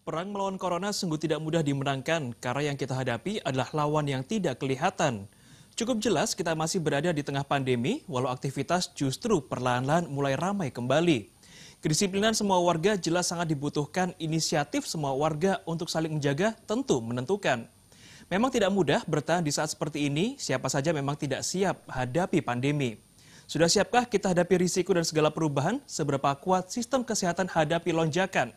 Perang melawan corona sungguh tidak mudah dimenangkan karena yang kita hadapi adalah lawan yang tidak kelihatan. Cukup jelas kita masih berada di tengah pandemi walau aktivitas justru perlahan-lahan mulai ramai kembali. Kedisiplinan semua warga jelas sangat dibutuhkan, inisiatif semua warga untuk saling menjaga tentu menentukan. Memang tidak mudah bertahan di saat seperti ini, siapa saja memang tidak siap hadapi pandemi. Sudah siapkah kita hadapi risiko dan segala perubahan? Seberapa kuat sistem kesehatan hadapi lonjakan?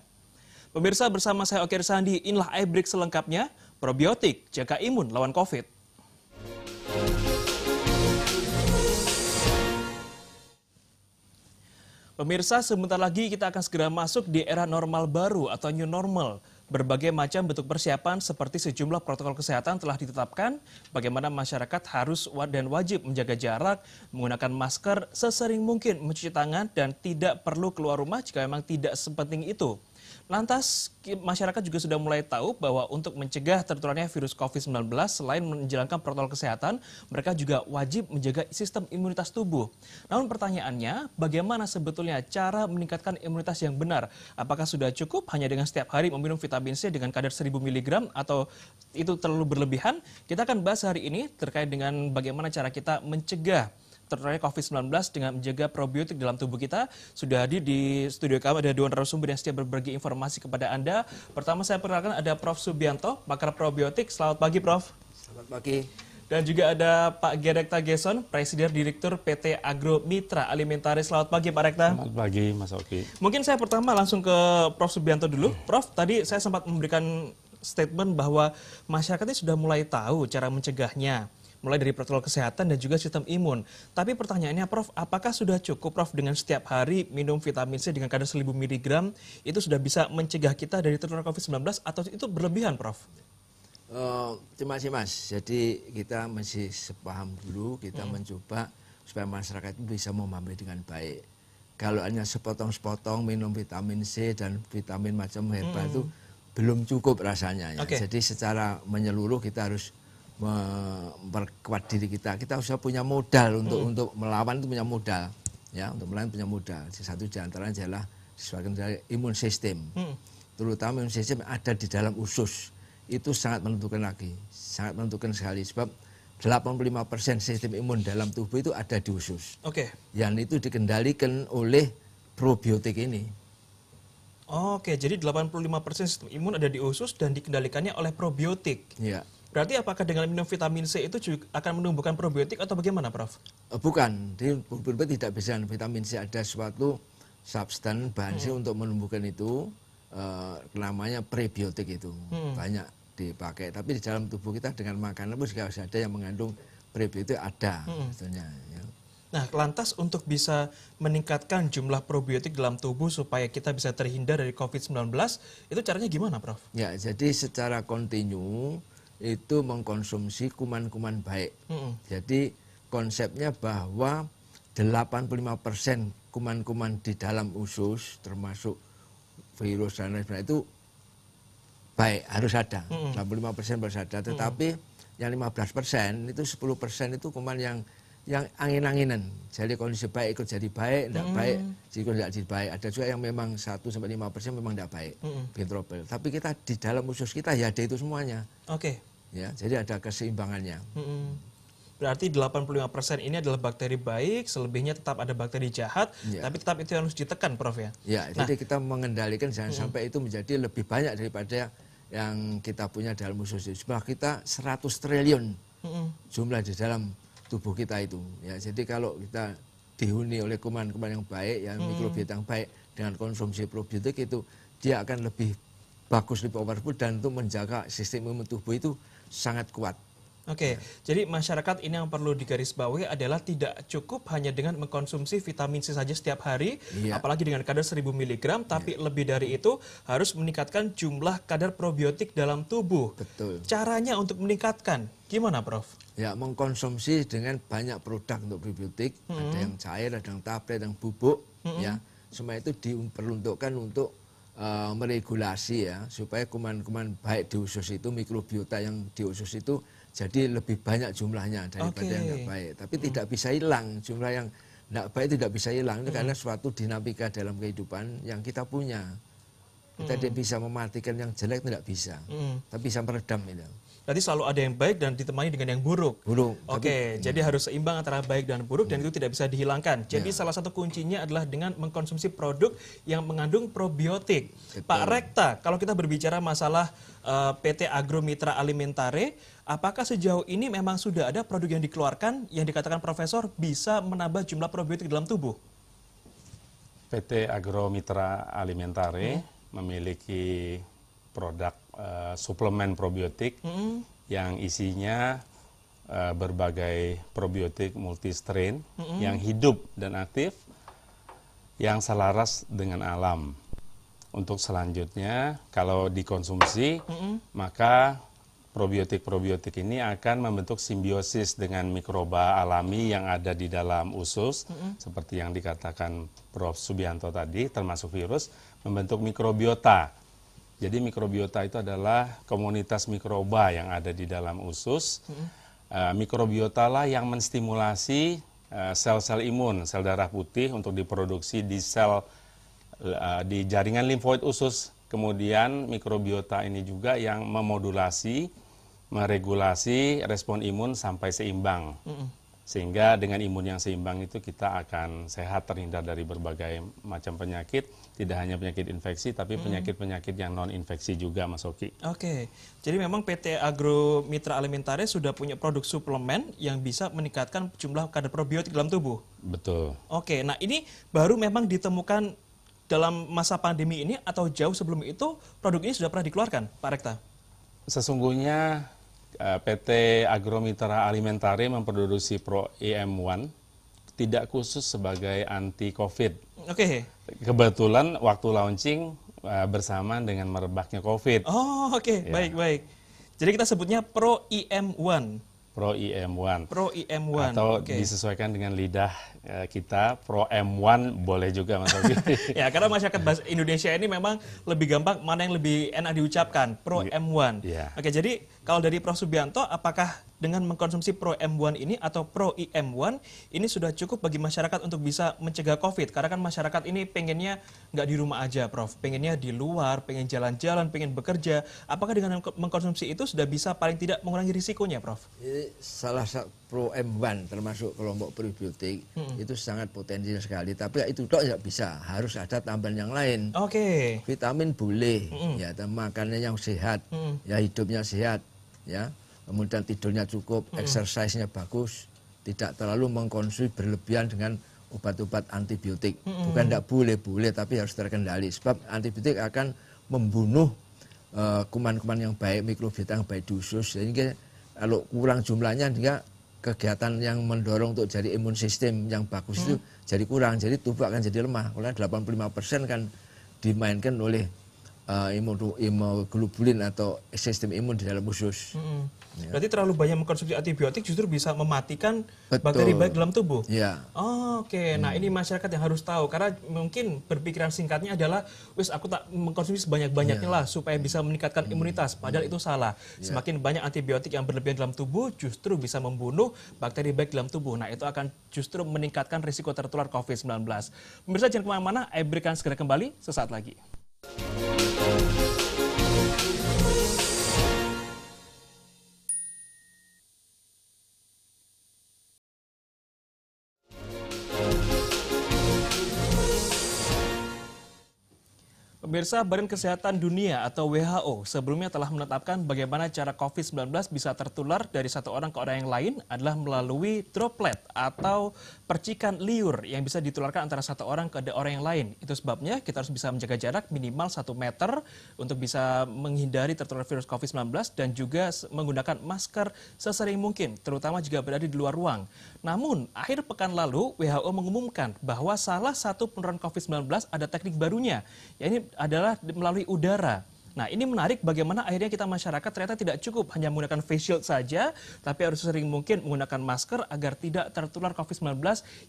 Pemirsa, bersama saya Oke Sandi, inilah iBreak selengkapnya, probiotik jaga imun lawan COVID. Pemirsa, sebentar lagi kita akan segera masuk di era normal baru atau new normal. Berbagai macam bentuk persiapan seperti sejumlah protokol kesehatan telah ditetapkan, bagaimana masyarakat harus dan wajib menjaga jarak, menggunakan masker, sesering mungkin mencuci tangan, dan tidak perlu keluar rumah jika memang tidak sepenting itu. Lantas, masyarakat juga sudah mulai tahu bahwa untuk mencegah tertularnya virus COVID-19, selain menjalankan protokol kesehatan, mereka juga wajib menjaga sistem imunitas tubuh. Namun pertanyaannya, bagaimana sebetulnya cara meningkatkan imunitas yang benar? Apakah sudah cukup hanya dengan setiap hari meminum vitamin C dengan kadar 1000 mg atau itu terlalu berlebihan? Kita akan bahas hari ini terkait dengan bagaimana cara kita mencegah tertularnya COVID-19 dengan menjaga probiotik dalam tubuh kita. Sudah hadir di studio kami ada dua narasumber yang setia berbagi informasi kepada Anda. Pertama saya perkenalkan ada Prof. Subianto, pakar probiotik. Selamat pagi, Prof. Selamat pagi. Dan juga ada Pak Gerek Tageson, Presiden Direktur PT Agro Mitra Alimentari. Selamat pagi, Pak Rekta. Selamat pagi, Mas Oki. Mungkin saya pertama langsung ke Prof. Subianto dulu. Prof, tadi saya sempat memberikan statement bahwa masyarakatnya sudah mulai tahu cara mencegahnya, mulai dari protokol kesehatan dan juga sistem imun. Tapi pertanyaannya, Prof, apakah sudah cukup, Prof, dengan setiap hari minum vitamin C dengan kadar 1000 mg itu sudah bisa mencegah kita dari tertular COVID-19 atau itu berlebihan, Prof? Terima kasih, Mas. Jadi kita mesti sepaham dulu, kita mencoba supaya masyarakat itu bisa memahami dengan baik. Kalau hanya sepotong-sepotong minum vitamin C dan vitamin macam herbal itu belum cukup rasanya. Ya. Okay. Jadi secara menyeluruh kita harus memperkuat diri kita. Kita harus punya modal untuk melawan, itu punya modal, ya, untuk melawan punya modal. Satu di antaranya adalah sebagian dari imun sistem, terutama imun sistem ada di dalam usus. Itu sangat menentukan lagi, sangat menentukan sekali. Sebab 85% sistem imun dalam tubuh itu ada di usus. Oke. Yang itu dikendalikan oleh probiotik ini. Oke, jadi 85% sistem imun ada di usus dan dikendalikannya oleh probiotik. Ya. Berarti apakah dengan minum vitamin C itu juga akan menumbuhkan probiotik atau bagaimana, Prof? Bukan, di probiotik tidak bisa. Vitamin C ada suatu substan bahan C untuk menumbuhkan itu, namanya prebiotik itu. Banyak dipakai, tapi di dalam tubuh kita dengan makanan pun juga ada yang mengandung prebiotik, ada sebetulnya. Ya. Nah, lantas untuk bisa meningkatkan jumlah probiotik dalam tubuh supaya kita bisa terhindar dari COVID-19, itu caranya gimana, Prof? Ya, jadi secara kontinu itu mengkonsumsi kuman-kuman baik. Jadi konsepnya bahwa 85% kuman-kuman di dalam usus termasuk virus dan lain sebagainya itu baik, harus ada. 85% harus ada. Tetapi yang 15% itu 10% itu kuman yang angin-anginan. Jadi kondisi baik ikut jadi baik, tidak baik jika tidak jadi baik. Ada juga yang memang 1-5% memang tidak baik, bitrobel. Tapi kita di dalam usus kita ya ada itu semuanya. Oke. Ya, jadi ada keseimbangannya. Berarti 85% ini adalah bakteri baik, selebihnya tetap ada bakteri jahat, tapi tetap itu harus ditekan, Prof, ya? Ya, jadi kita mengendalikan jangan sampai itu menjadi lebih banyak daripada yang kita punya dalam usus. Sebab kita 100 triliun jumlah di dalam tubuh kita itu. Ya, jadi kalau kita dihuni oleh kuman-kuman yang baik, yang mikrobiota yang baik dengan konsumsi probiotik itu, dia akan lebih bagus, lebih powerful, dan untuk menjaga sistem imun tubuh itu sangat kuat. Oke, jadi masyarakat ini yang perlu digarisbawahi adalah tidak cukup hanya dengan mengkonsumsi vitamin C saja setiap hari, apalagi dengan kadar 1000 mg, tapi lebih dari itu harus meningkatkan jumlah kadar probiotik dalam tubuh. Betul. Caranya untuk meningkatkan, gimana, Prof? Ya, mengkonsumsi dengan banyak produk untuk probiotik, ada yang cair, ada yang tablet, yang bubuk, ya, semua itu diperuntukkan untuk meregulasi, ya, supaya kuman-kuman baik di usus itu, mikrobiota yang di usus itu jadi lebih banyak jumlahnya daripada yang tidak baik. Tapi tidak bisa hilang, jumlah yang tidak baik tidak bisa hilang, itu karena suatu dinamika dalam kehidupan yang kita punya. Kita tidak bisa mematikan yang jelek, tidak bisa. Tapi bisa meredam itu. Berarti selalu ada yang baik dan ditemani dengan yang buruk. Buruk. Oke, jadi harus seimbang antara baik dan buruk dan itu tidak bisa dihilangkan. Jadi salah satu kuncinya adalah dengan mengkonsumsi produk yang mengandung probiotik. Betul. Pak Rekta, kalau kita berbicara masalah PT Agro Mitra Alimentare, apakah sejauh ini memang sudah ada produk yang dikeluarkan yang dikatakan Profesor bisa menambah jumlah probiotik dalam tubuh? PT Agro Mitra Alimentare memiliki produk suplemen probiotik yang isinya berbagai probiotik multistrain yang hidup dan aktif yang selaras dengan alam. Untuk selanjutnya kalau dikonsumsi maka probiotik-probiotik ini akan membentuk simbiosis dengan mikroba alami yang ada di dalam usus seperti yang dikatakan Prof. Subianto tadi, termasuk virus, membentuk mikrobiota. Jadi mikrobiota itu adalah komunitas mikroba yang ada di dalam usus. Mikrobiota lah yang menstimulasi sel-sel imun, sel darah putih untuk diproduksi di sel di jaringan limfoid usus. Kemudian mikrobiota ini juga yang memodulasi, meregulasi respon imun sampai seimbang. Sehingga dengan imun yang seimbang itu kita akan sehat, terhindar dari berbagai macam penyakit. Tidak hanya penyakit infeksi, tapi penyakit-penyakit yang non-infeksi juga, Mas Oki. Oke, jadi memang PT Agro Mitra Alimentare sudah punya produk suplemen yang bisa meningkatkan jumlah kadar probiotik dalam tubuh. Betul. Oke, nah ini baru memang ditemukan dalam masa pandemi ini atau jauh sebelum itu produk ini sudah pernah dikeluarkan, Pak Rekta? Sesungguhnya PT Agro Mitra Alimentare memproduksi Pro EM1 tidak khusus sebagai anti-COVID. Oke. Kebetulan waktu launching bersamaan dengan merebaknya COVID. Oh, oke. Ya. Baik. Jadi kita sebutnya Pro EM1. Pro EM1. Pro EM1. Atau disesuaikan dengan lidah kita, Pro M1 boleh juga, Mas Oki. Ya, karena masyarakat bahasa Indonesia ini memang lebih gampang mana yang lebih enak diucapkan, Pro M1. Ya. Oke, jadi kalau dari Prof. Subianto, apakah dengan mengkonsumsi Pro M1 ini atau Pro EM1 ini sudah cukup bagi masyarakat untuk bisa mencegah COVID? Karena kan masyarakat ini pengennya nggak di rumah aja, Prof. Pengennya di luar, pengen jalan-jalan, pengen bekerja. Apakah dengan mengkonsumsi itu sudah bisa paling tidak mengurangi risikonya, Prof? Ini salah satu Pro M1 termasuk kelompok probiotik itu sangat potensial sekali. Tapi itu dok tidak bisa, harus ada tambahan yang lain. Oke. Vitamin boleh, ya, makannya yang sehat, ya hidupnya sehat, ya. Kemudian tidurnya cukup, exercise-nya bagus, tidak terlalu mengkonsumsi berlebihan dengan obat-obat antibiotik. Bukan tidak boleh, tapi harus terkendali. Sebab antibiotik akan membunuh kuman-kuman yang baik, mikrobiota yang baik di usus. Sehingga kalau kurang jumlahnya, dia kegiatan yang mendorong untuk jadi imun sistem yang bagus itu jadi kurang. Jadi tubuh akan jadi lemah. Karena 85% kan dimainkan oleh imunoglobulin atau sistem imun di dalam usus. Ya. Berarti terlalu banyak mengkonsumsi antibiotik justru bisa mematikan bakteri baik dalam tubuh. Ya. Oh, oke. Nah, ini masyarakat yang harus tahu karena mungkin berpikiran singkatnya adalah wis aku tak mengkonsumsi sebanyak-banyaknya lah supaya bisa meningkatkan imunitas. Padahal itu salah. Semakin banyak antibiotik yang berlebihan dalam tubuh justru bisa membunuh bakteri baik dalam tubuh. Nah, itu akan justru meningkatkan risiko tertular COVID-19. Pemirsa jangan kemana-mana, saya berikan segera kembali sesaat lagi. Pemirsa, Badan Kesehatan Dunia atau WHO sebelumnya telah menetapkan bagaimana cara COVID-19 bisa tertular dari satu orang ke orang yang lain adalah melalui droplet atau percikan liur yang bisa ditularkan antara satu orang ke orang yang lain. Itu sebabnya kita harus bisa menjaga jarak minimal 1 meter untuk bisa menghindari tertular virus COVID-19 dan juga menggunakan masker sesering mungkin, terutama jika berada di luar ruang. Namun, akhir pekan lalu WHO mengumumkan bahwa salah satu penurunan COVID-19 ada teknik barunya, yaitu adalah melalui udara. Nah, ini menarik bagaimana akhirnya kita masyarakat ternyata tidak cukup hanya menggunakan face shield saja, tapi harus sering mungkin menggunakan masker agar tidak tertular COVID-19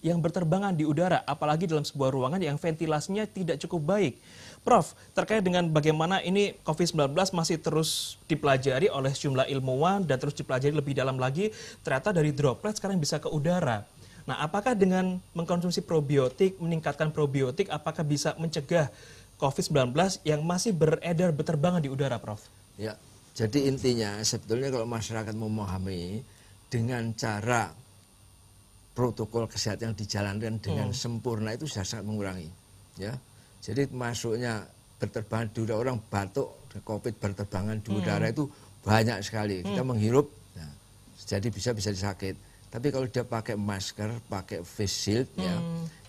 yang berterbangan di udara, apalagi dalam sebuah ruangan yang ventilasinya tidak cukup baik. Prof, terkait dengan bagaimana ini COVID-19 masih terus dipelajari oleh sejumlah ilmuwan dan terus dipelajari lebih dalam lagi, ternyata dari droplet sekarang bisa ke udara. Nah, apakah dengan mengkonsumsi probiotik, meningkatkan probiotik, apakah bisa mencegah COVID-19 yang masih beredar berterbangan di udara, Prof? Ya, jadi intinya sebetulnya kalau masyarakat memahami dengan cara protokol kesehatan yang dijalankan dengan sempurna itu sudah sangat mengurangi. Ya, jadi masuknya berterbangan di udara, orang batuk, COVID berterbangan di udara itu banyak sekali. Kita menghirup, nah, jadi bisa disakit. Tapi kalau dia pakai masker, pakai face shield, ya,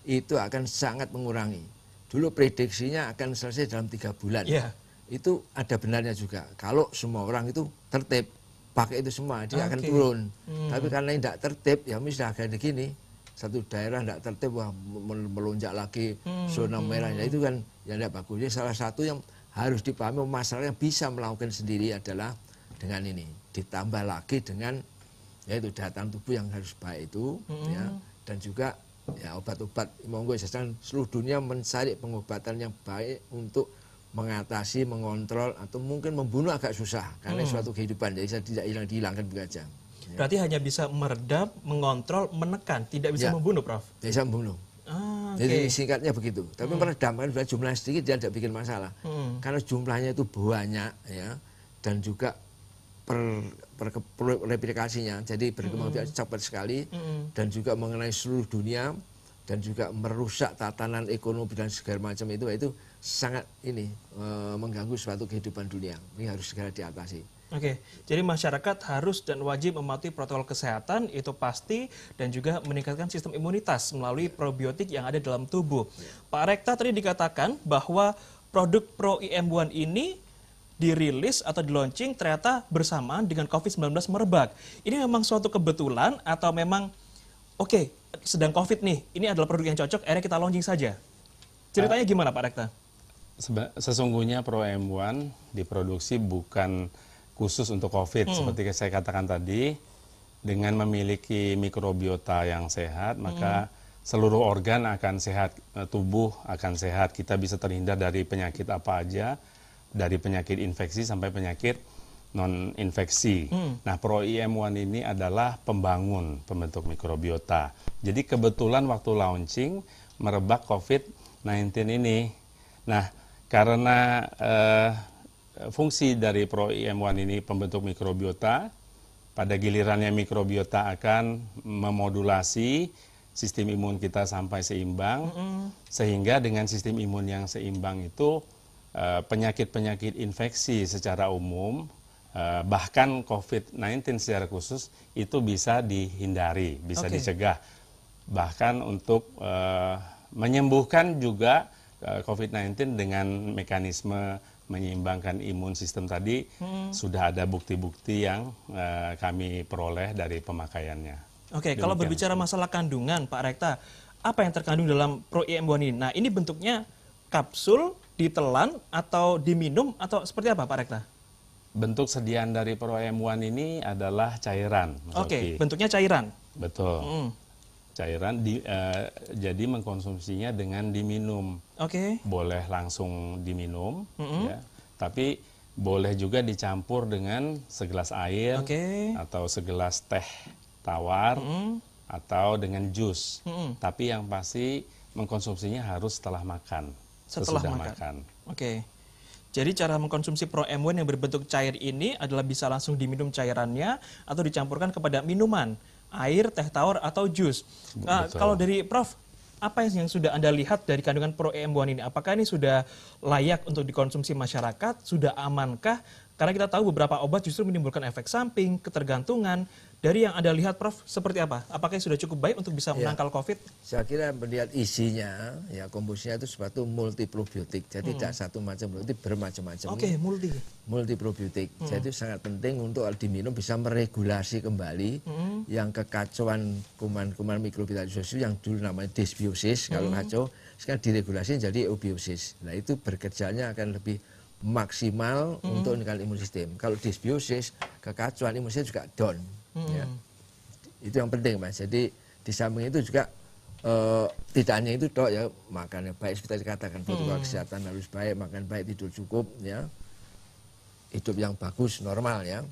itu akan sangat mengurangi. Dulu prediksinya akan selesai dalam 3 bulan. Yeah. Itu ada benarnya juga. Kalau semua orang itu tertib, pakai itu semua, dia akan turun. Tapi karena tidak tertib, ya misalnya kayak gini, satu daerah tidak tertib, wah melonjak lagi zona merahnya, itu kan yang tidak bagus. Jadi salah satu yang harus dipahami masyarakat yang bisa melakukan sendiri adalah dengan ini. Ditambah lagi dengan yaitu daya tahan tubuh yang harus baik itu, ya, dan juga ya obat-obat. Monggo seluruh dunia mencari pengobatan yang baik untuk mengatasi, mengontrol, atau mungkin membunuh agak susah karena suatu kehidupan, jadi tidak dihilangkan begitu aja. Ya. Berarti hanya bisa meredam, mengontrol, menekan, tidak bisa membunuh, Prof? Bisa membunuh. Jadi singkatnya begitu. Tapi meredam kan jumlah sedikit dia tidak bikin masalah. Karena jumlahnya itu banyak, ya, dan juga replikasinya, jadi berkembang biak cepat sekali, dan juga mengenai seluruh dunia, dan juga merusak tatanan ekonomi dan segala macam itu sangat mengganggu suatu kehidupan dunia. Ini harus segera diatasi. Oke, jadi masyarakat harus dan wajib mematuhi protokol kesehatan, itu pasti, dan juga meningkatkan sistem imunitas melalui probiotik yang ada dalam tubuh. Pak Rekta tadi dikatakan bahwa produk Pro IM1 ini dirilis atau di-launching ternyata bersamaan dengan COVID-19 merebak. Ini memang suatu kebetulan atau memang oke, sedang COVID nih, ini adalah produk yang cocok, akhirnya kita launching saja. Ceritanya gimana Pak Rekta? Sesungguhnya Pro IM1 diproduksi bukan khusus untuk COVID, seperti saya katakan tadi, dengan memiliki mikrobiota yang sehat, maka seluruh organ akan sehat, tubuh akan sehat, kita bisa terhindar dari penyakit apa aja, dari penyakit infeksi sampai penyakit non-infeksi. Nah, Pro IM1 ini adalah pembentuk mikrobiota. Jadi kebetulan waktu launching merebak COVID-19 ini. Nah, karena fungsi dari Pro IM1 ini pembentuk mikrobiota, pada gilirannya mikrobiota akan memodulasi sistem imun kita sampai seimbang, sehingga dengan sistem imun yang seimbang itu penyakit-penyakit infeksi secara umum, bahkan COVID-19 secara khusus, itu bisa dihindari, bisa dicegah. Bahkan untuk menyembuhkan juga COVID-19 dengan mekanisme menyeimbangkan imun sistem tadi, sudah ada bukti-bukti yang kami peroleh dari pemakaiannya. Oke, kalau berbicara masalah kandungan, Pak Rekta, apa yang terkandung dalam Pro IM1 ini? Nah, ini bentuknya kapsul, ditelan, atau diminum, atau seperti apa Pak Rekta? Bentuk sediaan dari Pro IM1 ini adalah cairan. Oke, bentuknya cairan. Betul. Cairan, jadi mengkonsumsinya dengan diminum. Boleh langsung diminum, ya, tapi boleh juga dicampur dengan segelas air, atau segelas teh tawar, atau dengan jus. Tapi yang pasti mengkonsumsinya harus setelah makan. Setelah makan. Oke. Jadi cara mengkonsumsi Pro IM1 yang berbentuk cair ini adalah bisa langsung diminum cairannya atau dicampurkan kepada minuman, air, teh tawar, atau jus. Nah, kalau dari Prof, apa yang sudah Anda lihat dari kandungan Pro IM1 ini? Apakah ini sudah layak untuk dikonsumsi masyarakat? Sudah amankah? Karena kita tahu beberapa obat justru menimbulkan efek samping, ketergantungan. Dari yang Anda lihat, Prof, seperti apa? Apakah sudah cukup baik untuk bisa menangkal COVID? Saya kira melihat isinya, ya komposisinya itu suatu multiprobiotik. Jadi tidak satu macam, berarti bermacam-macam. Multiprobiotik. Jadi sangat penting untuk diminum, bisa meregulasi kembali yang kekacauan kuman-kuman mikrobiota yang dulu namanya dysbiosis, kalau kacau, sekarang diregulasi jadi eubiosis. Nah, itu bekerjanya akan lebih maksimal untuk meningkatkan imun sistem. Kalau dysbiosis, kekacauan imun sistem juga down. Ya. Itu yang penting Mas. Jadi di samping itu juga tidak hanya itu dok ya, makan yang baik seperti dikatakan, protokol kesehatan harus baik, makan baik, tidur cukup, ya, hidup yang bagus, normal ya.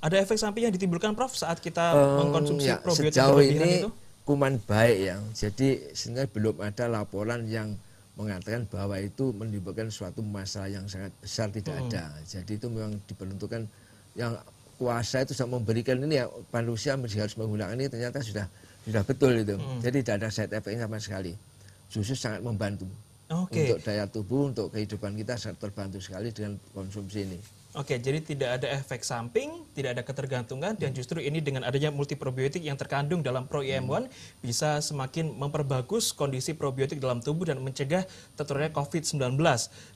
Ada efek samping yang ditimbulkan Prof saat kita mengkonsumsi probiotik sejauh berlebihan ini itu? kuman baik ya. Jadi sebenarnya belum ada laporan yang mengatakan bahwa itu menimbulkan suatu masalah yang sangat besar, tidak ada. Jadi itu memang diperuntukkan yang kuasa itu sudah memberikan ini ya, manusia harus menggunakan ini, ternyata sudah betul itu. Jadi tidak ada side effect sama sekali. Justru sangat membantu. Untuk daya tubuh, untuk kehidupan kita sangat terbantu sekali dengan konsumsi ini. Oke, jadi tidak ada efek samping, tidak ada ketergantungan, dan justru ini dengan adanya multiprobiotik yang terkandung dalam Pro IM1 bisa semakin memperbagus kondisi probiotik dalam tubuh dan mencegah terturunnya COVID-19.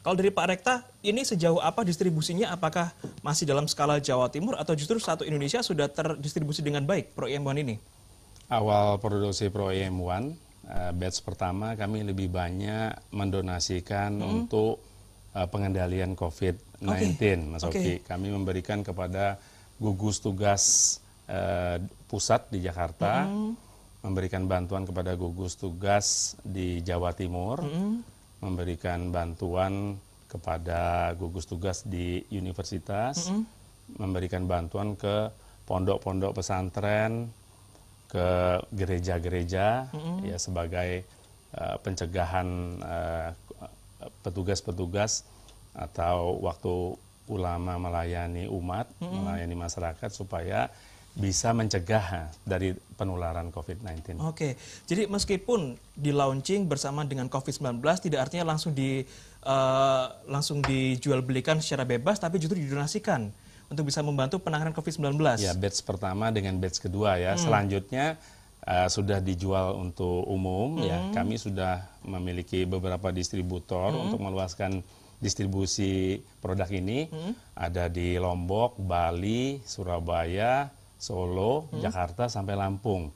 Kalau dari Pak Rekta, ini sejauh apa distribusinya? Apakah masih dalam skala Jawa Timur atau justru satu Indonesia sudah terdistribusi dengan baik Pro IM1 ini? Awal produksi Pro IM1, batch pertama kami lebih banyak mendonasikan untuk pengendalian COVID-19, Mas Oki. Kami memberikan kepada gugus tugas pusat di Jakarta, memberikan bantuan kepada gugus tugas di Jawa Timur, memberikan bantuan kepada gugus tugas di universitas, memberikan bantuan ke pondok-pondok pesantren, ke gereja-gereja, ya sebagai pencegahan petugas-petugas atau waktu ulama melayani umat, melayani masyarakat supaya bisa mencegah dari penularan COVID-19. Oke, jadi meskipun di launching bersama dengan COVID-19 tidak artinya langsung dijual belikan secara bebas, tapi justru didonasikan untuk bisa membantu penanganan COVID-19. Ya, batch pertama dengan batch kedua ya. Selanjutnya sudah dijual untuk umum ya. Kami sudah memiliki beberapa distributor untuk meluaskan distribusi produk ini. Ada di Lombok, Bali, Surabaya, Solo, Jakarta sampai Lampung.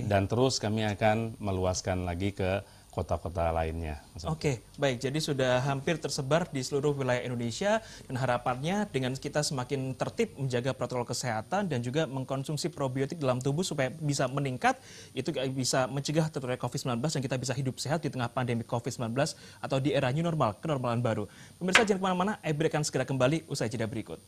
Dan terus kami akan meluaskan lagi ke kota-kota lainnya. Oke, baik. Jadi sudah hampir tersebar di seluruh wilayah Indonesia dan harapannya dengan kita semakin tertib menjaga protokol kesehatan dan juga mengkonsumsi probiotik dalam tubuh supaya bisa meningkat, itu bisa mencegah terturunnya COVID-19 dan kita bisa hidup sehat di tengah pandemi COVID-19 atau di era new normal, kenormalan baru. Pemirsa jangan kemana-mana, IBRI akan segera kembali usai jeda berikut.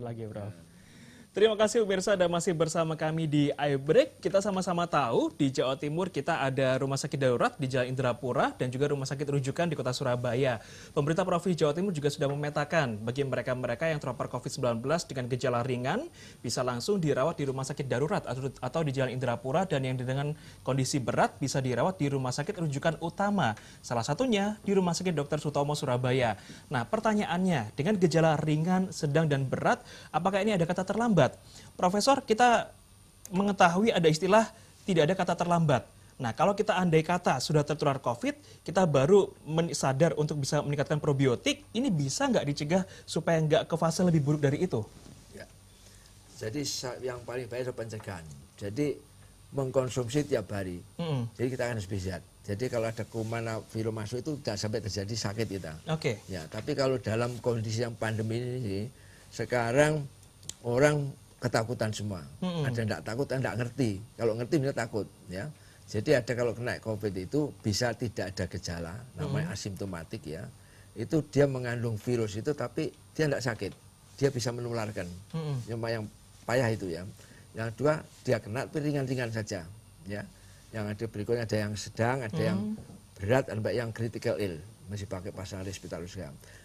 Lagi, Bro. Terima kasih pemirsa Anda masih bersama kami di iBreak. Kita sama-sama tahu di Jawa Timur kita ada rumah sakit darurat di Jalan Indrapura dan juga rumah sakit rujukan di Kota Surabaya. Pemerintah Provinsi Jawa Timur juga sudah memetakan bagi mereka-mereka yang terpapar COVID-19 dengan gejala ringan bisa langsung dirawat di rumah sakit darurat atau di Jalan Indrapura, dan yang dengan kondisi berat bisa dirawat di rumah sakit rujukan utama. Salah satunya di Rumah Sakit Dr. Sutomo Surabaya. Nah, pertanyaannya, dengan gejala ringan, sedang, dan berat, apakah ini ada kata terlambat? Profesor, kita mengetahui ada istilah tidak ada kata terlambat. Nah, kalau kita andai kata sudah tertular COVID, kita baru sadar untuk bisa meningkatkan probiotik, ini bisa nggak dicegah supaya nggak ke fase lebih buruk dari itu? Ya. Jadi yang paling baik adalah pencegahan. Jadi mengkonsumsi tiap hari. Jadi kita akan harus bisa. Jadi kalau ada kuman virus masuk itu tidak sampai terjadi sakit kita. Ya, tapi kalau dalam kondisi yang pandemi ini, sekarang orang ketakutan semua. Ada yang tidak takut, ada yang tidak ngerti. Kalau ngerti bisa takut, ya. Jadi ada kalau kena COVID itu bisa tidak ada gejala, namanya asimptomatik ya. Itu dia mengandung virus itu tapi dia tidak sakit. Dia bisa menularkan. Yang payah itu ya. Yang kedua dia kena tapi ringan-ringan saja, ya. Yang ada berikutnya ada yang sedang, ada yang berat, ada yang critical ill, masih pakai pasang respirator.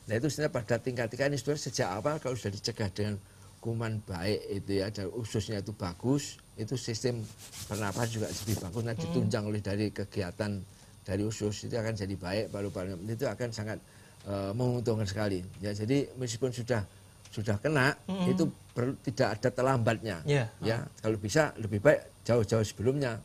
Nah itu sebenarnya pada tingkat-tingkat ini sebenarnya sejak awal kalau sudah dicegah dengan kuman baik itu ya, dan ususnya itu bagus, itu sistem pernapasan juga lebih bagus. Nah ditunjang oleh dari kegiatan dari usus itu akan jadi baik, paru-paru itu akan sangat menguntungkan sekali. Ya jadi meskipun sudah kena itu tidak ada terlambatnya. Ya kalau bisa lebih baik jauh-jauh sebelumnya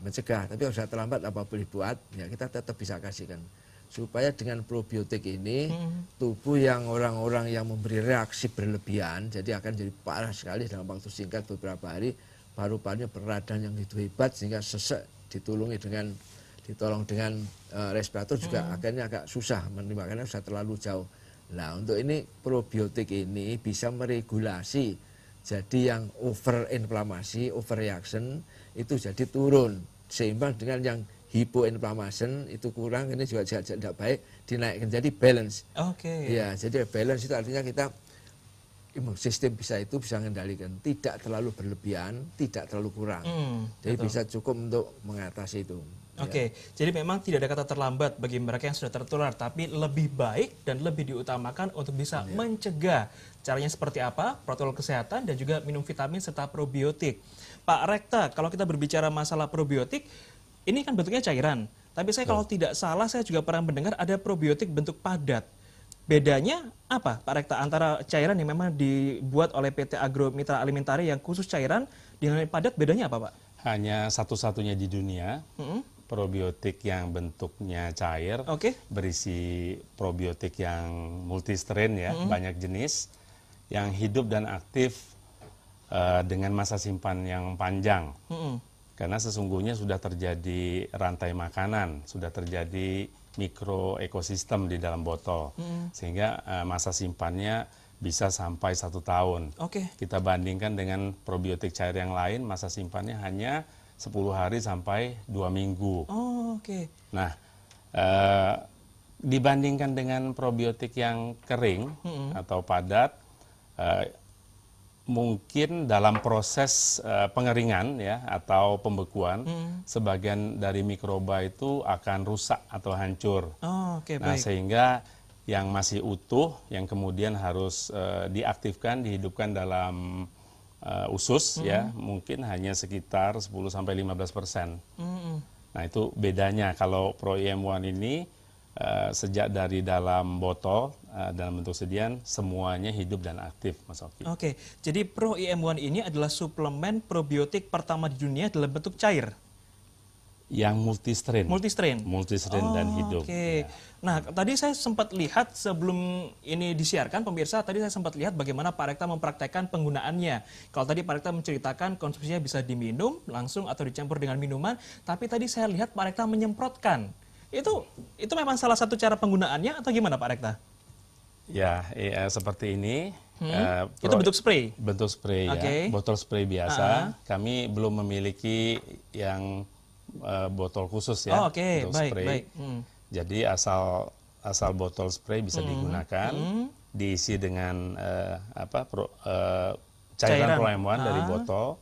mencegah. Tapi kalau sudah terlambat apa boleh buat, ya kita tetap bisa kasihkan. Supaya dengan probiotik ini tubuh yang orang-orang yang memberi reaksi berlebihan, jadi akan jadi parah sekali dalam waktu singkat beberapa hari, paru-parunya beradaan yang itu hebat sehingga sesek ditolong dengan respirator juga akhirnya agak susah menerima karena sudah terlalu jauh. Nah untuk ini probiotik ini bisa meregulasi, jadi yang overinflamasi, overreaction itu jadi turun seimbang dengan yang hypoinflammation itu kurang, ini juga tidak baik, dinaikkan jadi balance. Oke. Ya, jadi balance itu artinya kita imun sistem bisa mengendalikan, tidak terlalu berlebihan, tidak terlalu kurang. Jadi betul. bisa cukup untuk mengatasi itu. Oke, jadi memang tidak ada kata terlambat bagi mereka yang sudah tertular, tapi lebih baik dan lebih diutamakan untuk bisa mencegah. Caranya seperti apa? Protokol kesehatan dan juga minum vitamin serta probiotik. Pak Rekta, kalau kita berbicara masalah probiotik, ini kan bentuknya cairan. Tapi saya kalau tidak salah, saya juga pernah mendengar ada probiotik bentuk padat. Bedanya apa, Pak Rekta, antara cairan yang memang dibuat oleh PT Agro Mitra Alimentari yang khusus cairan dengan padat, bedanya apa, Pak? Hanya satu-satunya di dunia probiotik yang bentuknya cair, berisi probiotik yang multistrain ya, banyak jenis, yang hidup dan aktif dengan masa simpan yang panjang. Karena sesungguhnya sudah terjadi rantai makanan, sudah terjadi mikroekosistem di dalam botol, sehingga masa simpannya bisa sampai 1 tahun. Kita bandingkan dengan probiotik cair yang lain, masa simpannya hanya 10 hari sampai 2 minggu. Nah, dibandingkan dengan probiotik yang kering atau padat, mungkin dalam proses pengeringan ya atau pembekuan, sebagian dari mikroba itu akan rusak atau hancur. Nah, sehingga yang masih utuh, yang kemudian harus diaktifkan, dihidupkan dalam usus ya, mungkin hanya sekitar 10-15%. Nah, itu bedanya. Kalau Pro IM1 ini sejak dari dalam botol, dalam bentuk sediaan, semuanya hidup dan aktif, Mas Oki. Jadi Pro IM1 ini adalah suplemen probiotik pertama di dunia dalam bentuk cair? Yang multistrain. Multistrain dan hidup. Ya. Nah, tadi saya sempat lihat sebelum ini disiarkan, pemirsa, tadi saya sempat lihat bagaimana Pak Rekta mempraktekkan penggunaannya. Kalau tadi Pak Rekta menceritakan konsumsinya bisa diminum langsung atau dicampur dengan minuman, tapi tadi saya lihat Pak Rekta menyemprotkan. Itu memang salah satu cara penggunaannya atau gimana, Pak Rekta? Ya, seperti ini. Itu bentuk spray? Bentuk spray ya, botol spray biasa. Kami belum memiliki yang botol khusus ya, untuk spray. Jadi asal botol spray bisa digunakan, diisi dengan cairan Pro IM1 dari botol.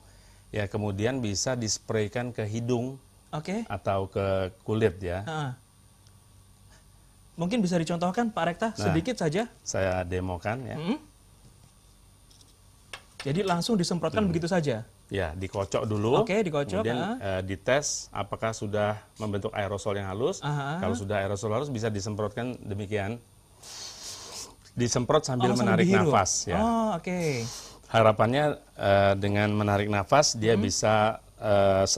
Ya, kemudian bisa dispraykan ke hidung atau ke kulit ya. Mungkin bisa dicontohkan Pak Rekta sedikit saja. Saya demokan ya. Jadi langsung disemprotkan begitu saja? Ya, dikocok dulu. Dikocok. Kemudian dites apakah sudah membentuk aerosol yang halus. Kalau sudah aerosol halus bisa disemprotkan demikian. Disemprot sambil menarik nafas ya. Harapannya dengan menarik nafas dia bisa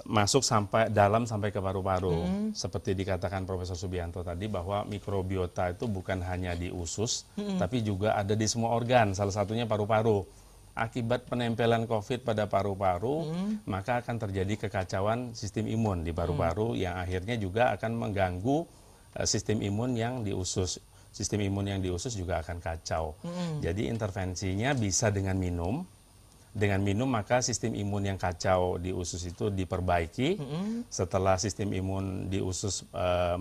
masuk sampai dalam sampai ke paru-paru. Seperti dikatakan Profesor Subianto tadi bahwa mikrobiota itu bukan hanya di usus, tapi juga ada di semua organ, salah satunya paru-paru. Akibat penempelan COVID pada paru-paru, maka akan terjadi kekacauan sistem imun di paru-paru yang akhirnya juga akan mengganggu sistem imun yang di usus. Sistem imun yang di usus juga akan kacau. Jadi intervensinya bisa dengan minum. Dengan minum maka sistem imun yang kacau di usus itu diperbaiki. Setelah sistem imun di usus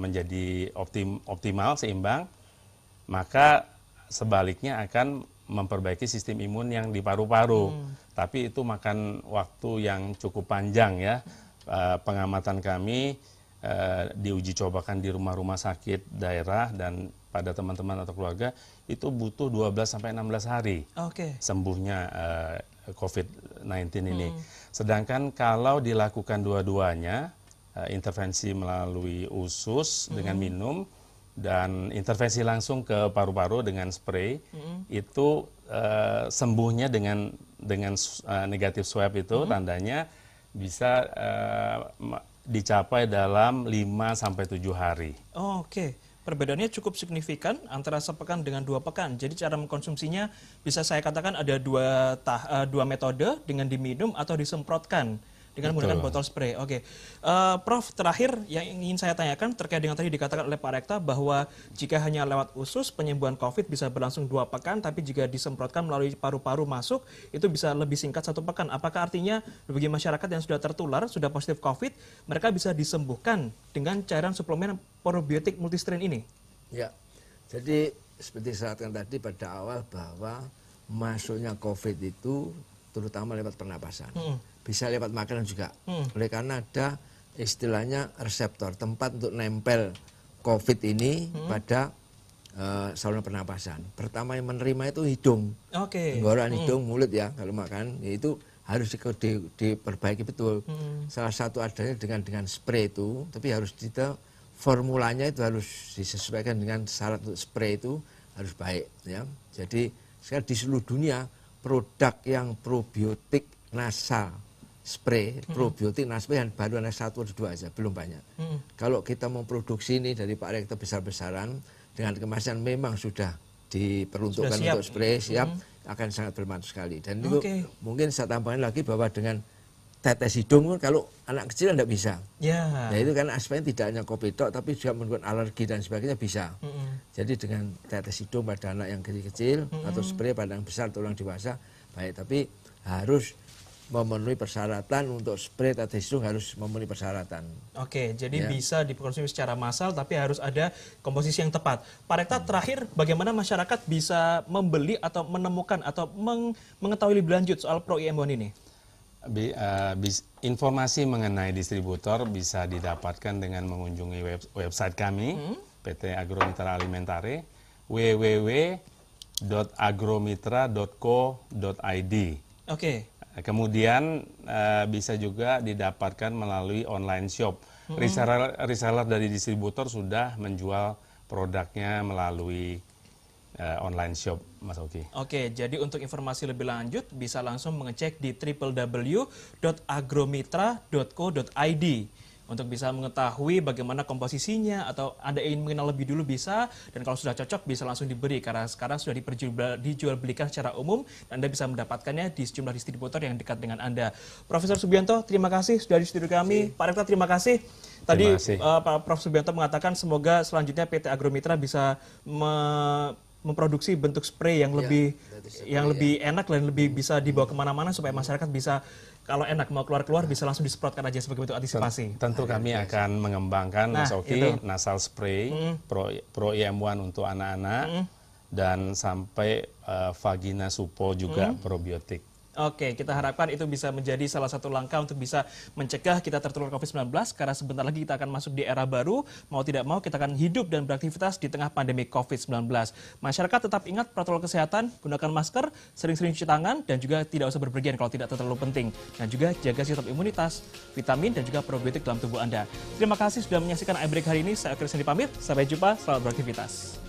menjadi optimal, seimbang, maka sebaliknya akan memperbaiki sistem imun yang di paru-paru. Tapi itu makan waktu yang cukup panjang ya. Pengamatan kami diuji cobakan di rumah-rumah sakit daerah dan pada teman-teman atau keluarga itu butuh 12-16 hari sembuhnya COVID-19 ini. Sedangkan kalau dilakukan dua-duanya, intervensi melalui usus dengan minum dan intervensi langsung ke paru-paru dengan spray, itu sembuhnya dengan negatif swab itu tandanya bisa dicapai dalam 5-7 hari. Perbedaannya cukup signifikan antara sepekan dengan 2 pekan. Jadi cara mengkonsumsinya bisa saya katakan ada dua metode dengan diminum atau disemprotkan. dengan menggunakan botol spray. Oke, Prof, terakhir yang ingin saya tanyakan terkait dengan tadi dikatakan oleh Pak Rekta bahwa jika hanya lewat usus penyembuhan COVID bisa berlangsung 2 pekan, tapi jika disemprotkan melalui paru-paru masuk itu bisa lebih singkat 1 pekan. Apakah artinya bagi masyarakat yang sudah tertular, sudah positif COVID, mereka bisa disembuhkan dengan cairan suplemen probiotik multistrain ini? Ya, jadi seperti saya katakan tadi pada awal bahwa masuknya COVID itu terutama lewat pernapasan. Bisa lewat makanan juga. Oleh karena ada istilahnya reseptor, tempat untuk nempel COVID ini pada saluran pernapasan. Pertama yang menerima itu hidung. Tenggorokan hidung, mulut ya kalau makan, itu harus diperbaiki betul. Salah satu adanya dengan spray itu, tapi harus formulanya itu harus disesuaikan dengan syarat untuk spray itu harus baik ya. Jadi sekarang di seluruh dunia produk yang probiotik nasal spray, probiotik nasal yang baru ada 1 atau 2 aja, belum banyak. Kalau kita memproduksi ini dari Pak Rekta besar-besaran dengan kemasan memang sudah diperuntukkan untuk spray siap, akan sangat bermanfaat sekali. Dan itu mungkin saya tambahkan lagi bahwa dengan tetes hidung kalau anak kecil tidak bisa. Ya itu kan aspeknya tidak hanya COVID tapi juga menimbulkan alergi dan sebagainya bisa. Jadi dengan tetes hidung pada anak yang kecil-kecil atau spray pada yang besar atau orang dewasa baik, tapi harus memenuhi persyaratan untuk spray tetes hidung, harus memenuhi persyaratan. Oke, jadi bisa dikonsumsi secara massal tapi harus ada komposisi yang tepat. Pak Rekta, terakhir bagaimana masyarakat bisa membeli atau menemukan atau mengetahui lebih lanjut soal Pro IM1 ini? Informasi mengenai distributor bisa didapatkan dengan mengunjungi website kami, PT Agromitra Alimentare, www.agromitra.co.id. Kemudian bisa juga didapatkan melalui online shop. Reseller dari distributor sudah menjual produknya melalui online shop, Mas Oki. Oke, jadi untuk informasi lebih lanjut bisa langsung mengecek di www.agromitra.co.id untuk bisa mengetahui bagaimana komposisinya, atau Anda ingin mengenal lebih dulu bisa, dan kalau sudah cocok bisa langsung diberi karena sekarang sudah dijual belikan secara umum dan Anda bisa mendapatkannya di sejumlah distributor yang dekat dengan Anda. Profesor Subianto, terima kasih sudah di studio kami. Pak Rekta, terima kasih. Tadi Pak Prof Subianto mengatakan semoga selanjutnya PT Agromitra bisa memproduksi bentuk spray yang lebih enak dan lebih bisa dibawa kemana-mana supaya masyarakat bisa kalau enak mau keluar bisa langsung disemprotkan aja sebagai bentuk antisipasi. Tentu kami akan mengembangkan Mas Oki nasal spray Pro IM1 untuk anak-anak dan sampai vagina suppo juga probiotik. Oke, kita harapkan itu bisa menjadi salah satu langkah untuk bisa mencegah kita tertular COVID-19 karena sebentar lagi kita akan masuk di era baru, mau tidak mau kita akan hidup dan beraktivitas di tengah pandemi COVID-19. Masyarakat tetap ingat protokol kesehatan, gunakan masker, sering-sering cuci tangan, dan juga tidak usah berpergian kalau tidak terlalu penting. Dan juga jaga sistem imunitas, vitamin, dan juga probiotik dalam tubuh Anda. Terima kasih sudah menyaksikan iBreak hari ini, saya Oki Rusandi pamit, sampai jumpa, selamat beraktivitas.